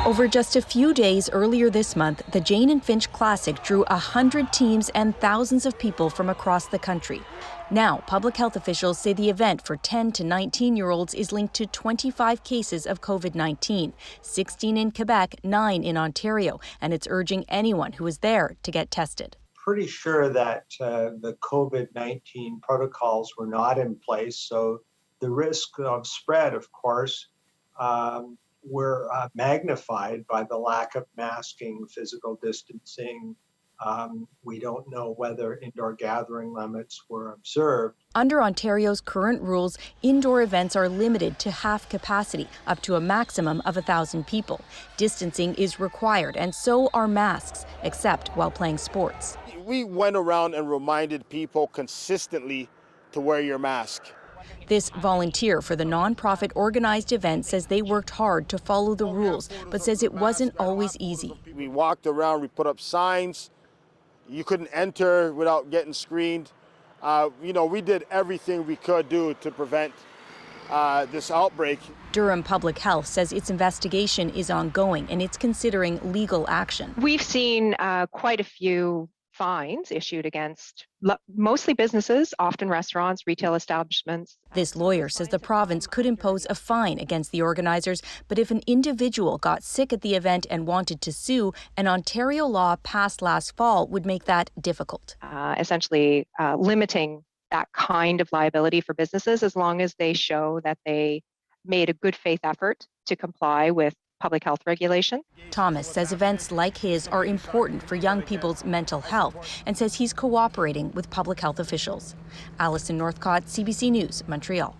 Over just a few days earlier this month, the Jane and Finch Classic drew 100 teams and thousands of people from across the country. Now, public health officials say the event for 10 to 19-year-olds is linked to 25 cases of COVID-19, 16 in Quebec, 9 in Ontario, and it's urging anyone who is there to get tested. Pretty sure that the COVID-19 protocols were not in place, so the risk of spread, of course, were magnified by the lack of masking, physical distancing. We don't know whether indoor gathering limits were observed. Under Ontario's current rules, indoor events are limited to half capacity, up to a maximum of 1,000 people. Distancing is required, and so are masks, except while playing sports. We went around and reminded people consistently to wear your mask. This volunteer for the nonprofit organized event says they worked hard to follow the rules, but says it wasn't always easy. We walked around, we put up signs. You couldn't enter without getting screened. We did everything we could do to prevent this outbreak. Durham Public Health says its investigation is ongoing and it's considering legal action. We've seen quite a few fines issued against mostly businesses, often restaurants, retail establishments. This lawyer says the province could impose a fine against the organizers, but if an individual got sick at the event and wanted to sue, an Ontario law passed last fall would make that difficult. Essentially limiting that kind of liability for businesses as long as they show that they made a good faith effort to comply with public health regulation. Thomas says events like his are important for young people's mental health and says he's cooperating with public health officials. Alison Northcott, CBC News, Montreal.